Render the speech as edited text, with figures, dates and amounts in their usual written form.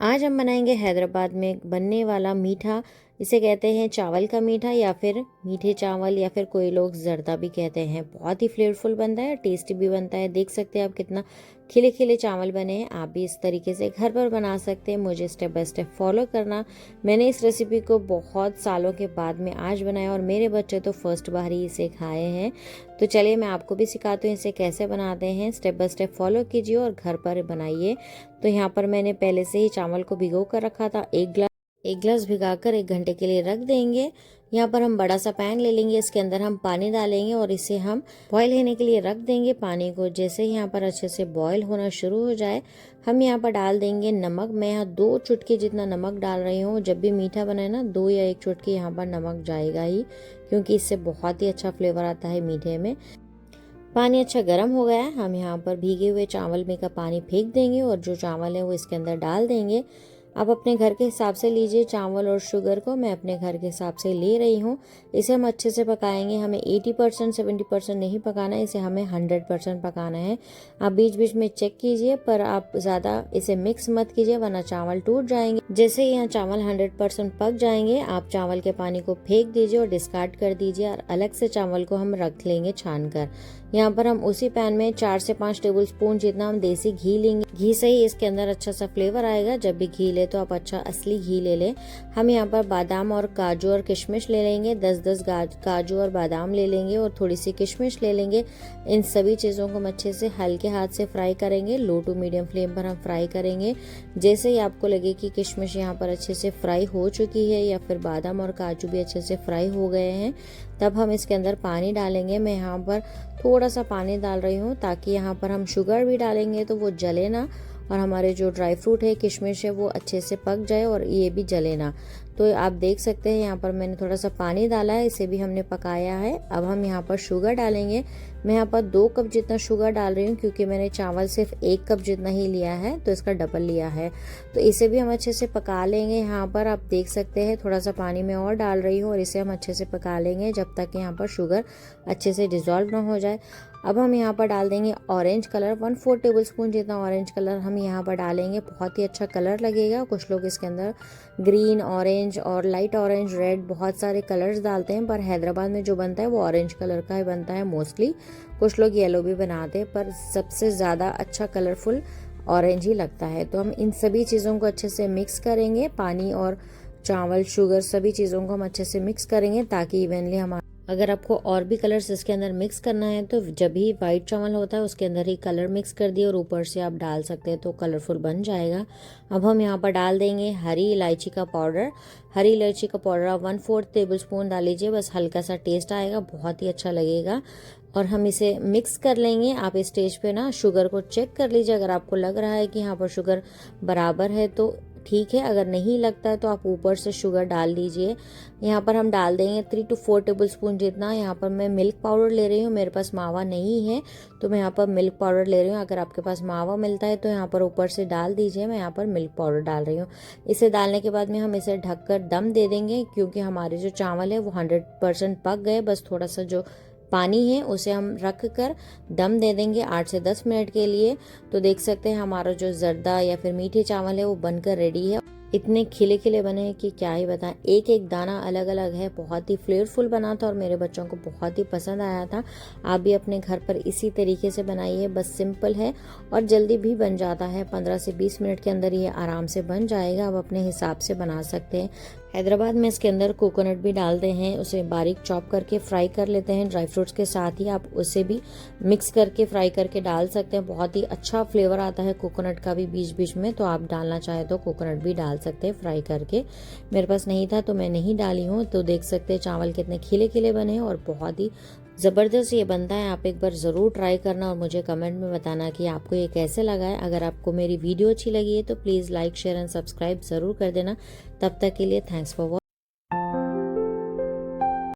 आज हम बनाएंगे हैदराबाद में बनने वाला मीठा। इसे कहते हैं चावल का मीठा या फिर मीठे चावल या फिर कोई लोग जर्दा भी कहते हैं। बहुत ही फ्लेवरफुल बनता है, टेस्टी भी बनता है। देख सकते हैं आप कितना खिले खिले चावल बने हैं। आप भी इस तरीके से घर पर बना सकते हैं। मुझे स्टेप बाय स्टेप फॉलो करना। मैंने इस रेसिपी को बहुत सालों के बाद में आज बनाया और मेरे बच्चे तो फर्स्ट बार ही इसे खाए हैं। तो चलिए मैं आपको भी सिखाती हूँ इसे कैसे बनाते हैं। स्टेप बाय स्टेप फॉलो कीजिए और घर पर बनाइए। तो यहाँ पर मैंने पहले से ही चावल को भिगो कर रखा था। एक गिलास भिगाकर 1 घंटे के लिए रख देंगे। यहाँ पर हम बड़ा सा पैन ले लेंगे, इसके अंदर हम पानी डालेंगे और इसे हम बॉईल होने के लिए रख देंगे। पानी को जैसे यहाँ पर अच्छे से बॉईल होना शुरू हो जाए, हम यहाँ पर डाल देंगे नमक। मैं यहाँ 2 चुटकी जितना नमक डाल रही हूँ। जब भी मीठा बनाए ना 2 या 1 चुटकी यहाँ पर नमक जाएगा ही, क्योंकि इससे बहुत ही अच्छा फ्लेवर आता है मीठे में। पानी अच्छा गर्म हो गया है, हम यहाँ पर भीगे हुए चावल में का पानी फेंक देंगे और जो चावल है वो इसके अंदर डाल देंगे। आप अपने घर के हिसाब से लीजिए चावल और शुगर को, मैं अपने घर के हिसाब से ले रही हूँ। इसे हम अच्छे से पकाएंगे। हमें 80% 70% नहीं पकाना है, इसे हमें 100% पकाना है। आप बीच बीच में चेक कीजिए, पर आप ज़्यादा इसे मिक्स मत कीजिए वरना चावल टूट जाएंगे। जैसे ही यहाँ चावल 100% पक जाएंगे, आप चावल के पानी को फेंक दीजिए और डिस्कार्ड कर दीजिए और अलग से चावल को हम रख लेंगे छान कर। यहाँ पर हम उसी पैन में 4 से 5 टेबल स्पून जितना हम देसी घी लेंगे। घी से ही इसके अंदर अच्छा सा फ्लेवर आएगा। जब भी घी ले तो आप अच्छा असली घी ले लें। हम यहाँ पर बादाम और काजू और किशमिश ले लेंगे। 10-10 काजू और बादाम ले लेंगे और थोड़ी सी किशमिश ले लेंगे। इन सभी चीज़ों को हम अच्छे से हल्के हाथ से फ्राई करेंगे। लो टू मीडियम फ्लेम पर हम फ्राई करेंगे। जैसे ही आपको लगे कि किशमिश यहाँ पर अच्छे से फ्राई हो चुकी है या फिर बादाम और काजू भी अच्छे से फ्राई हो गए हैं, तब हम इसके अंदर पानी डालेंगे। मैं यहाँ पर थोड़ा सा पानी डाल रही हूँ ताकि यहाँ पर हम शुगर भी डालेंगे तो वो जले ना, और हमारे जो ड्राई फ्रूट है किशमिश है वो अच्छे से पक जाए और ये भी जले ना। तो आप देख सकते हैं यहाँ पर मैंने थोड़ा सा पानी डाला है, इसे भी हमने पकाया है। अब हम यहाँ पर शुगर डालेंगे। मैं यहाँ पर 2 कप जितना शुगर डाल रही हूँ, क्योंकि मैंने चावल सिर्फ 1 कप जितना ही लिया है तो इसका डबल लिया है। तो इसे भी हम अच्छे से पका लेंगे। यहाँ पर आप देख सकते हैं थोड़ा सा पानी मैं और डाल रही हूँ और इसे हम अच्छे से पका लेंगे जब तक यहाँ पर शुगर अच्छे से डिज़ोल्व ना हो जाए। अब हम यहाँ पर डाल देंगे ऑरेंज कलर। 1/4 टेबल स्पून जितना ऑरेंज कलर हम यहाँ पर डालेंगे। बहुत ही अच्छा कलर लगेगा। कुछ लोग इसके अंदर ग्रीन, ऑरेंज और लाइट ऑरेंज, रेड बहुत सारे कलर्स डालते हैं, पर हैदराबाद में जो बनता है वो ऑरेंज कलर का ही बनता है मोस्टली। कुछ लोग येलो भी बनाते हैं, पर सबसे ज़्यादा अच्छा कलरफुल ऑरेंज ही लगता है। तो हम इन सभी चीज़ों को अच्छे से मिक्स करेंगे। पानी और चावल, शुगर, सभी चीज़ों को हम अच्छे से मिक्स करेंगे ताकि इवनली हमारा, अगर आपको और भी कलर्स इसके अंदर मिक्स करना है तो जब भी वाइट चावल होता है उसके अंदर ही कलर मिक्स कर दिए और ऊपर से आप डाल सकते हैं तो कलरफुल बन जाएगा। अब हम यहाँ पर डाल देंगे हरी इलायची का पाउडर। हरी इलायची का पाउडर आप 1/4 टेबल स्पून डाल लीजिए, बस हल्का सा टेस्ट आएगा, बहुत ही अच्छा लगेगा। और हम इसे मिक्स कर लेंगे। आप इस स्टेज पे ना शुगर को चेक कर लीजिए। अगर आपको लग रहा है कि यहाँ पर शुगर बराबर है तो ठीक है, अगर नहीं लगता है तो आप ऊपर से शुगर डाल दीजिए। यहाँ पर हम डाल देंगे 3 to 4 टेबल स्पून जितना। यहाँ पर मैं मिल्क पाउडर ले रही हूँ, मेरे पास मावा नहीं है तो मैं यहाँ पर मिल्क पाउडर ले रही हूँ। अगर आपके पास मावा मिलता है तो यहाँ पर ऊपर से डाल दीजिए। मैं यहाँ पर मिल्क पाउडर डाल रही हूँ। इसे डालने के बाद में हम इसे ढककर दम दे देंगे, क्योंकि हमारे जो चावल है वो 100% पक गए। बस थोड़ा सा जो पानी है उसे हम रख कर दम दे देंगे 8 से 10 मिनट के लिए। तो देख सकते हैं हमारा जो जर्दा या फिर मीठे चावल है वो बनकर रेडी है। इतने खिले खिले बने हैं कि क्या ही बताएं, एक एक दाना अलग अलग है। बहुत ही फ्लेवरफुल बना था और मेरे बच्चों को बहुत ही पसंद आया था। आप भी अपने घर पर इसी तरीके से बनाइए। बस सिंपल है और जल्दी भी बन जाता है। 15 से 20 मिनट के अंदर ये आराम से बन जाएगा। आप अपने हिसाब से बना सकते हैं। हैदराबाद में इसके अंदर कोकोनट भी डालते हैं, उसे बारीक चॉप करके फ्राई कर लेते हैं ड्राई फ्रूट्स के साथ ही। आप उसे भी मिक्स करके फ्राई करके डाल सकते हैं। बहुत ही अच्छा फ्लेवर आता है कोकोनट का भी बीच बीच में, तो आप डालना चाहे तो कोकोनट भी डाल सकते हैं फ्राई करके। मेरे पास नहीं था तो मैं नहीं डाली हूँ। तो देख सकते हैं चावल कितने खिले खिले बने हैं और बहुत ही ज़बरदस्त ये बनता है। आप एक बार ज़रूर ट्राई करना और मुझे कमेंट में बताना कि आपको ये कैसे लगा है। अगर आपको मेरी वीडियो अच्छी लगी है तो please like, share and subscribe ज़रूर कर देना। तब तक के लिए थैंक्स फॉर वॉचिंग।